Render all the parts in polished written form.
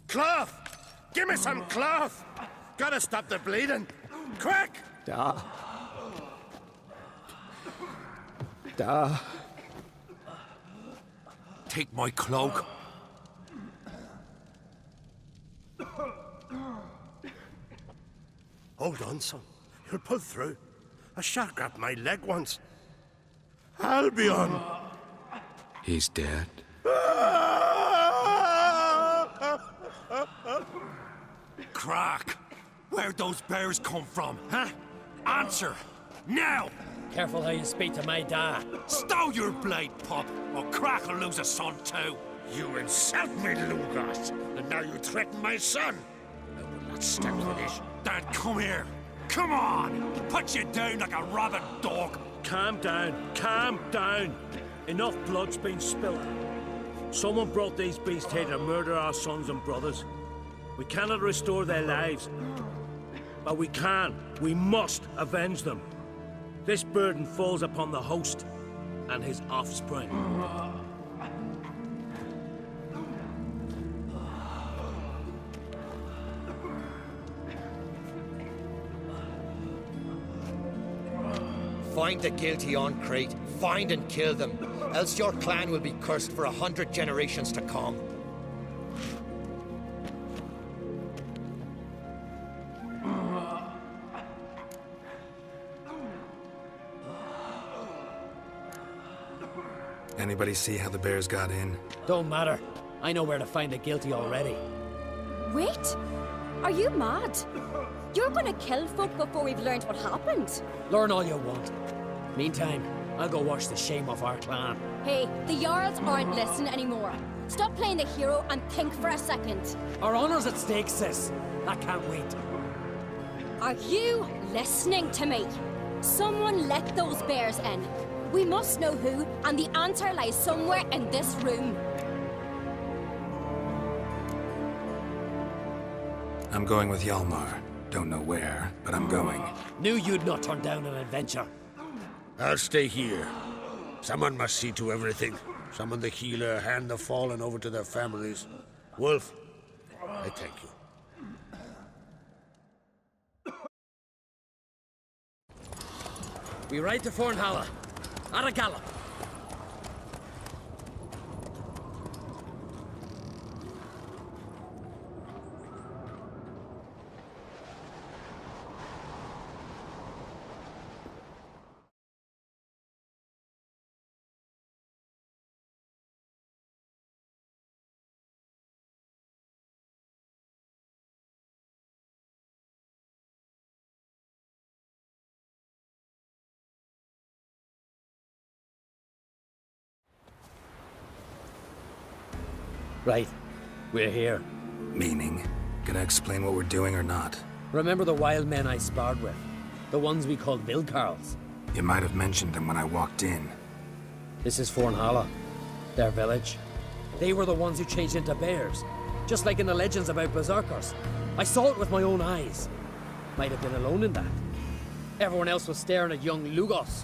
Cloth! Give me some cloth! Gotta stop the bleeding! Quick! Da. Take my cloak. Hold on, son. You'll pull through. A shark grabbed my leg once. Albion! He's dead. Crack! Where'd those bears come from, huh? Answer! Now! Careful how you speak to my dad. Stow your blade, pup, or Crack will lose a son too. You insult me, Lugos, and now you threaten my son. I will not stand for this. Dad, come here. Come on! Put you down like a rabid dog. Calm down. Calm down. Enough blood's been spilt. Someone brought these beasts here to murder our sons and brothers. We cannot restore their lives. But we can. We must avenge them. This burden falls upon the host and his offspring. Find the guilty on Crete, find and kill them, else your clan will be cursed for 100 generations to come. Anybody see how the bears got in? Don't matter. I know where to find the guilty already. Wait! Are you mad? You're gonna kill folk before we've learned what happened. Learn all you want. Meantime, I'll go wash the shame off our clan. Hey, the Jarls aren't listening anymore. Stop playing the hero and think for a second. Our honor's at stake, sis. I can't wait. Are you listening to me? Someone let those bears in. We must know who, and the answer lies somewhere in this room. I'm going with Hjalmar. Don't know where, but I'm going. Knew you'd not turn down an adventure. I'll stay here. Someone must see to everything. Summon the healer, hand the fallen over to their families. Wolf, I thank you. We ride to Fornhalla. At a gallop. Right. We're here. Meaning? Gonna explain what we're doing or not? Remember the wild men I sparred with? The ones we called Vilkarls? You might have mentioned them when I walked in. This is Fornhalla. Their village. They were the ones who changed into bears. Just like in the legends about berserkers. I saw it with my own eyes. Might have been alone in that. Everyone else was staring at young Lugos.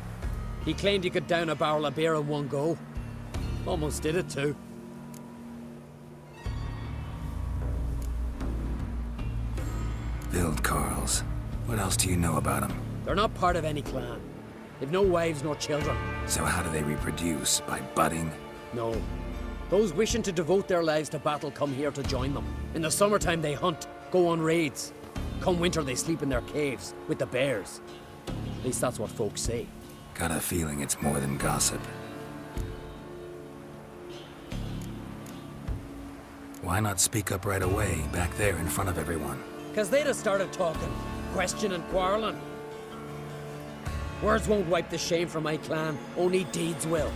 He claimed he could down a barrel of beer in one go. Almost did it too. Vilkarls. What else do you know about them? They're not part of any clan. They've no wives nor children. So how do they reproduce? By budding? No. Those wishing to devote their lives to battle come here to join them. In the summertime they hunt, go on raids. Come winter they sleep in their caves, with the bears. At least that's what folks say. Got a feeling it's more than gossip. Why not speak up right away, back there in front of everyone? 'Cause they'd have started talking, questioning, quarreling. Words won't wipe the shame from my clan, only deeds will.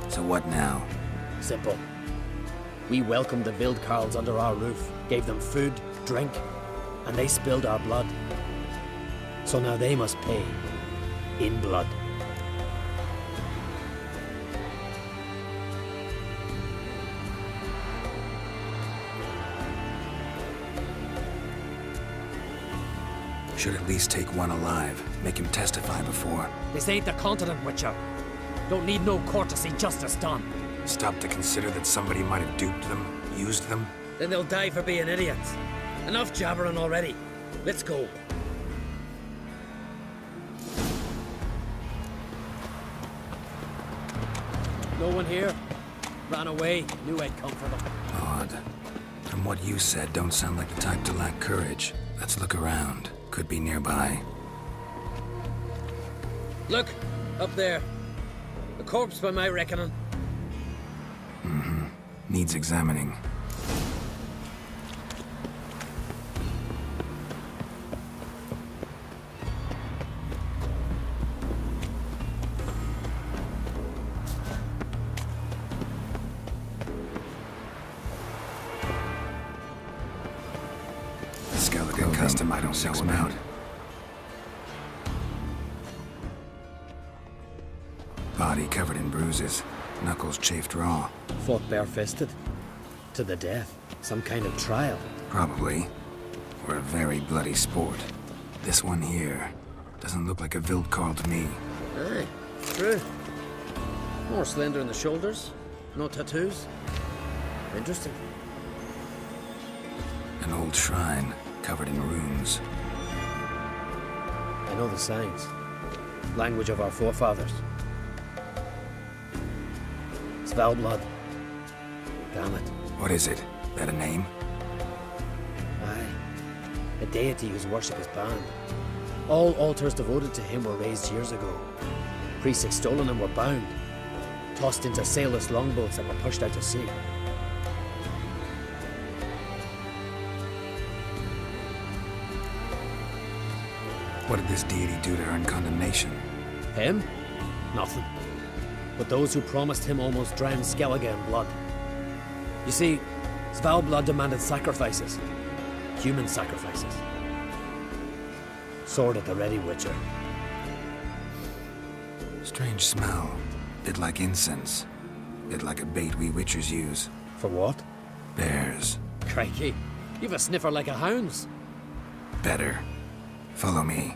So what now? Simple. We welcomed the Vildkarls under our roof, gave them food, drink, and they spilled our blood. So now they must pay. In blood. Should at least take one alive. Make him testify before. This ain't the continent, Witcher. Don't need no courtesy, justice done. Stop to consider that somebody might have duped them, used them. Then they'll die for being idiots. Enough jabbering already. Let's go. No one here? Ran away, knew I'd come for them. Odd. From what you said, don't sound like the type to lack courage. Let's look around. Could be nearby. Look, up there. A corpse by my reckoning. Needs examining. Skeleton custom, I don't know about. Body covered in bruises, knuckles chafed raw. Fought bare-fisted. To the death. Some kind of trial. Probably. Or a very bloody sport. This one here doesn't look like a Vildkarl to me. Aye, true. More slender in the shoulders. No tattoos. Interesting. An old shrine covered in runes. I know the signs. Language of our forefathers. Svalblood. Damn it. What is it? That a name? Aye. A deity whose worship is banned. All altars devoted to him were raised years ago. Priests extolling him were bound. Tossed into sailless longboats that were pushed out to sea. What did this deity do to earn condemnation? Him? Nothing. But those who promised him almost drowned Skellige in blood. You see, Svalblood demanded sacrifices. Human sacrifices. Sword at the ready, Witcher. Strange smell. Bit like incense. Bit like a bait we Witchers use. For what? Bears. Crikey, you've a sniffer like a hound's. Better. Follow me.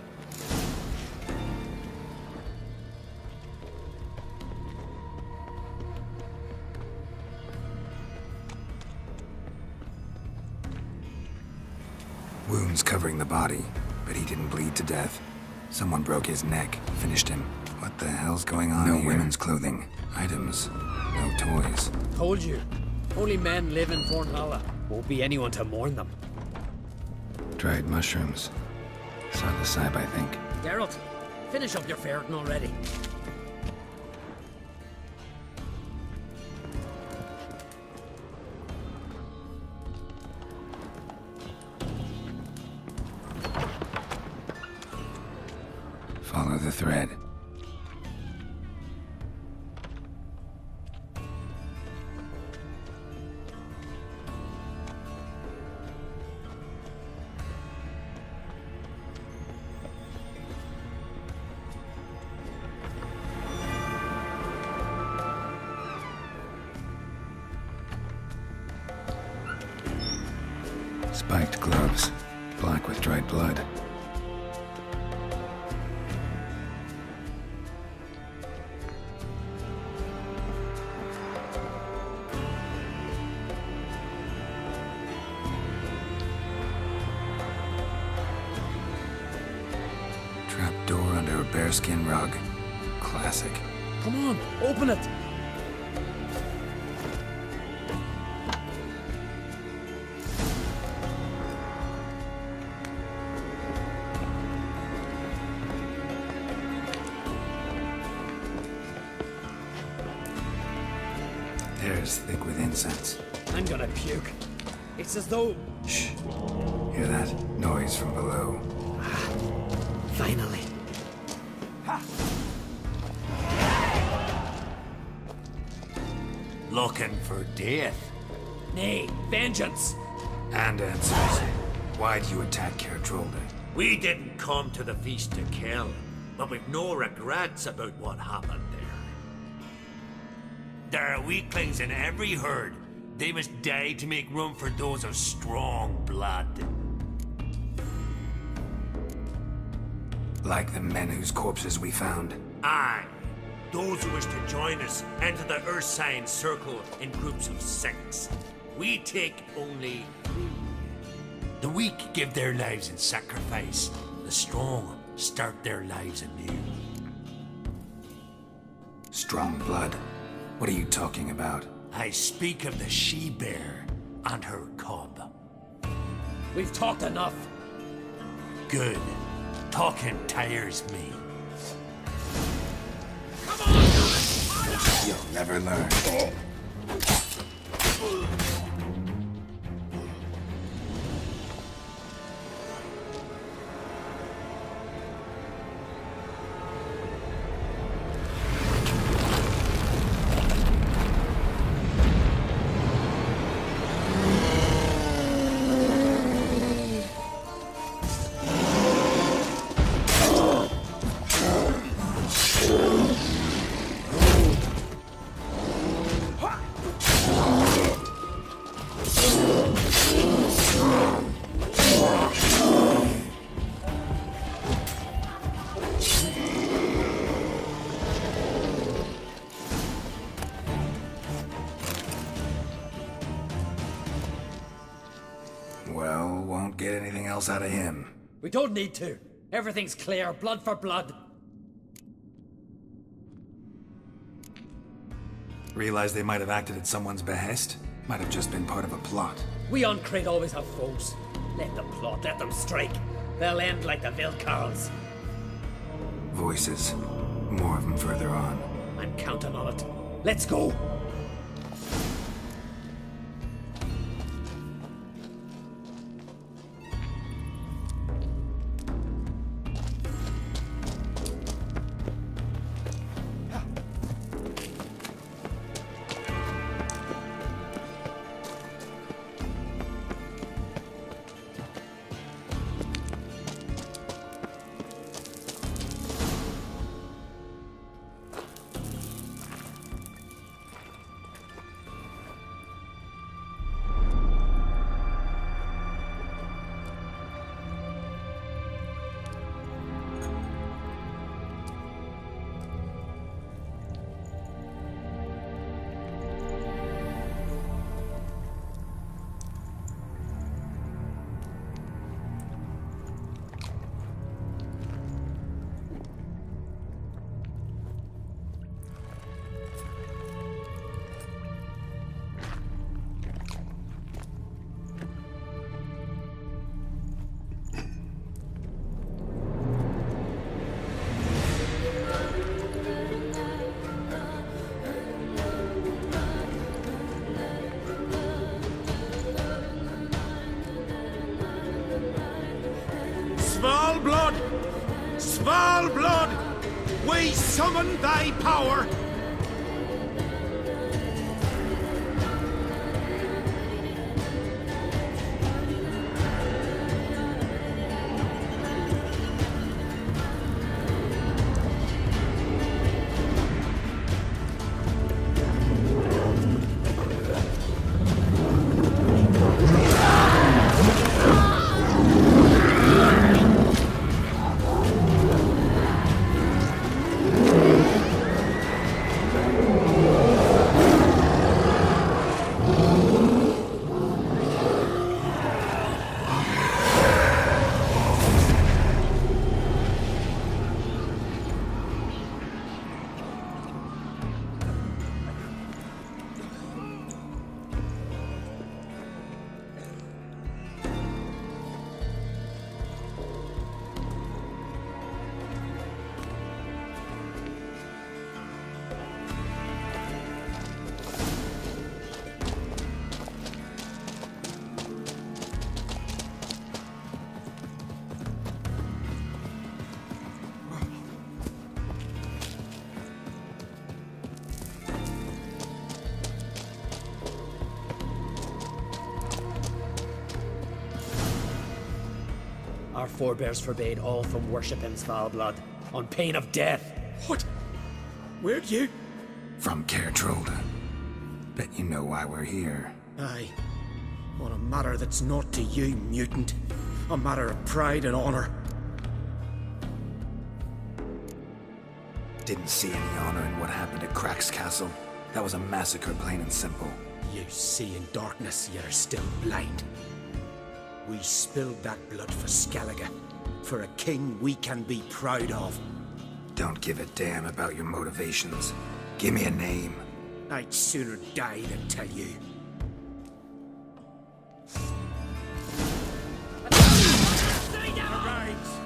Wounds covering the body, but he didn't bleed to death. Someone broke his neck, finished him. What the hell's going on here? No women's clothing, items, no toys. Told you. Only men live in Fornhalla. Won't be anyone to mourn them. Dried mushrooms. Psilocybin, I think. Geralt, finish up your ferreting already. Follow the thread. Spiked gloves, black with dried blood. Trapdoor under a bearskin rug. Classic. Come on, open it! Hair's thick with incense. I'm gonna puke. It's as though... Shh. Hear that? Noise from below. Finally. Looking for death? Nay, vengeance! And answers. Why do you attack Caer Trolde? We didn't come to the feast to kill, but we've no regrets about what happened there. There are weaklings in every herd. They must die to make room for those of strong blood. Like the men whose corpses we found. Aye. Those who wish to join us enter the Ursine Circle in groups of 6. We take only 3. The weak give their lives in sacrifice. The strong start their lives anew. Strong blood? What are you talking about? I speak of the she-bear and her cub. We've talked enough. Good. Talking tires me. You'll never learn. Well, won't get anything else out of him. We don't need to. Everything's clear, blood for blood. Realize they might have acted at someone's behest? Might have just been part of a plot. We on Crete always have foes. Let them plot, let them strike. They'll end like the Vilcarls. Voices. More of them further on. I'm counting on it. Let's go! Svalblood! Svalblood! We summon thy power! Our forebears forbade all from worshipping Svalbard, on pain of death. What? Where'd you? From Caer Trolda. Bet you know why we're here. Aye. On a matter that's not to you, mutant. A matter of pride and honor. Didn't see any honor in what happened at Crack's castle. That was a massacre, plain and simple. You see in darkness, yet are still blind. We spilled that blood for Skellige, for a king we can be proud of. Don't give a damn about your motivations. Give me a name. I'd sooner die than tell you. Arise!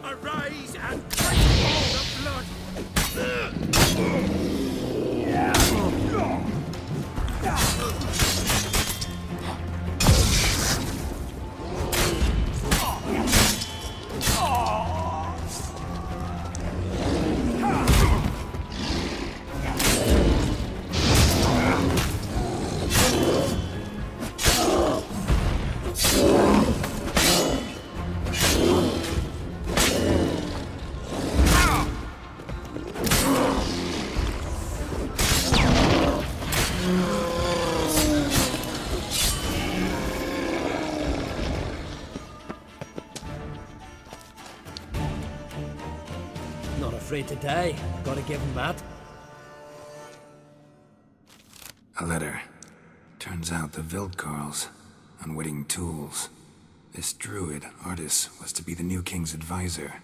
Arise and drink all the blood! Not afraid to die. Gotta give him that. A letter. Turns out the Vildkarls, unwitting tools. This druid, Artis, was to be the new king's advisor.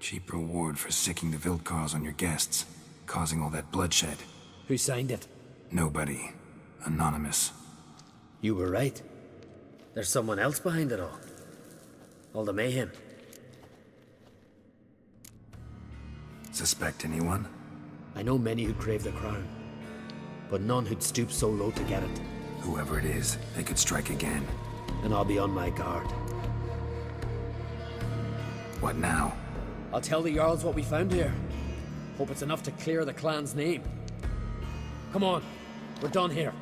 Cheap reward for sicking the Vildkarls on your guests, causing all that bloodshed. Who signed it? Nobody. Anonymous. You were right. There's someone else behind it all. All the mayhem. Suspect anyone? I know many who crave the crown, but none who'd stoop so low to get it. Whoever it is, they could strike again. And I'll be on my guard. What now? I'll tell the Jarls what we found here. Hope it's enough to clear the clan's name. Come on, we're done here.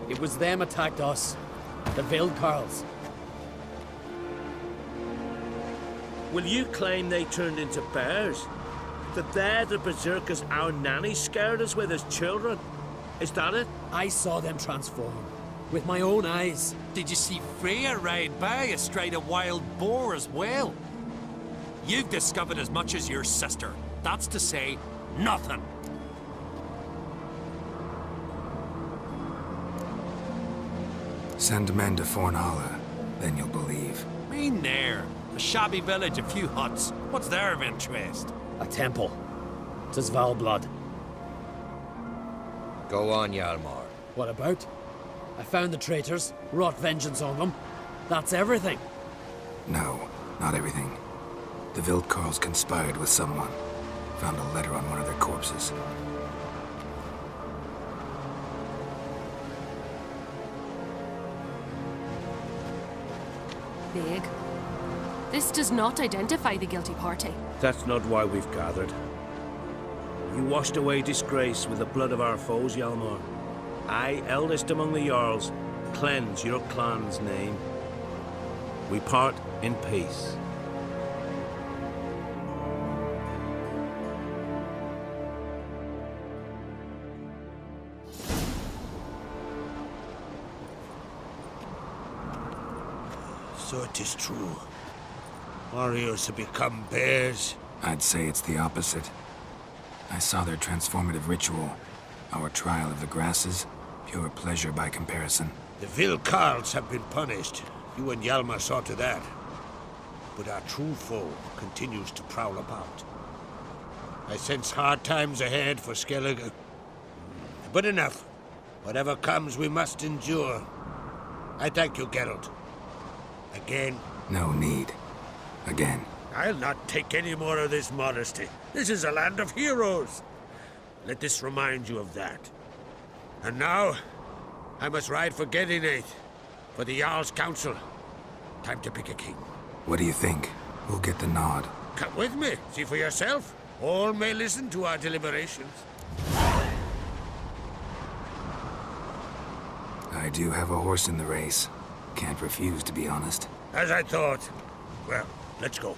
It was them attacked us. The Vildkarls. Will you claim they turned into bears? That they're the berserkers our nanny scared us with as children? Is that it? I saw them transform. With my own eyes. Did you see Freya ride by astride a wild boar as well? You've discovered as much as your sister. That's to say, nothing. Send men to Fornhala, then you'll believe. Mean there. A shabby village, a few huts. What's there of interest? A temple. To Svalbard. Go on, Hjalmar. What about? I found the traitors, wrought vengeance on them. That's everything. No, not everything. The Vildkarls conspired with someone. Found a letter on one of their corpses. Big. This does not identify the guilty party. That's not why we've gathered. You washed away disgrace with the blood of our foes, Hjalmar. I, eldest among the Jarls, cleanse your clan's name. We part in peace. So it is true. Warriors have become bears. I'd say it's the opposite. I saw their transformative ritual. Our trial of the grasses, pure pleasure by comparison. The Vildkarls have been punished. You and Hjalmar saw to that. But our true foe continues to prowl about. I sense hard times ahead for Skellige. But enough. Whatever comes, we must endure. I thank you, Geralt. Again. No need. Again. I'll not take any more of this modesty. This is a land of heroes. Let this remind you of that. And now, I must ride for Gedinath, for the Jarl's Council. Time to pick a king. What do you think? Who'll get the nod? Come with me. See for yourself. All may listen to our deliberations. I do have a horse in the race. Can't refuse, to be honest. As I thought. Well, let's go.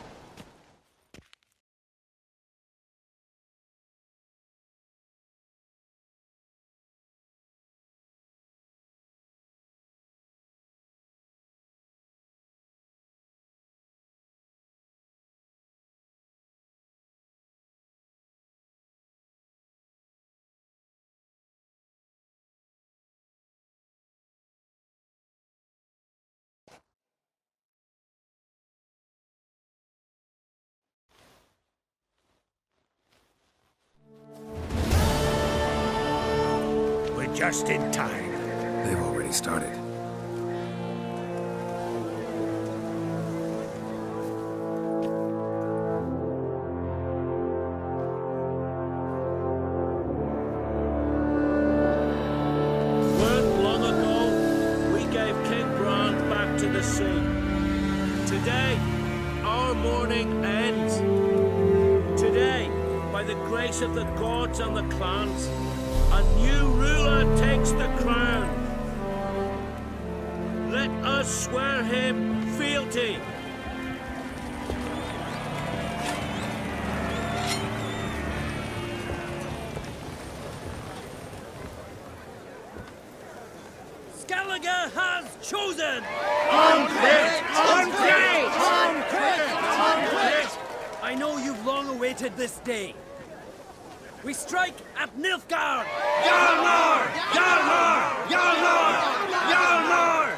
Just in time. They've already started. Weren't long ago, we gave King Brand back to the sea. Today, our mourning ends. Today, by the grace of the gods and the clans, a new ruler takes the crown. Let us swear him fealty. Skellige has chosen! I know you've long awaited this day. We strike at Nilfgaard! Hjalmar! Hjalmar! Hjalmar! Hjalmar!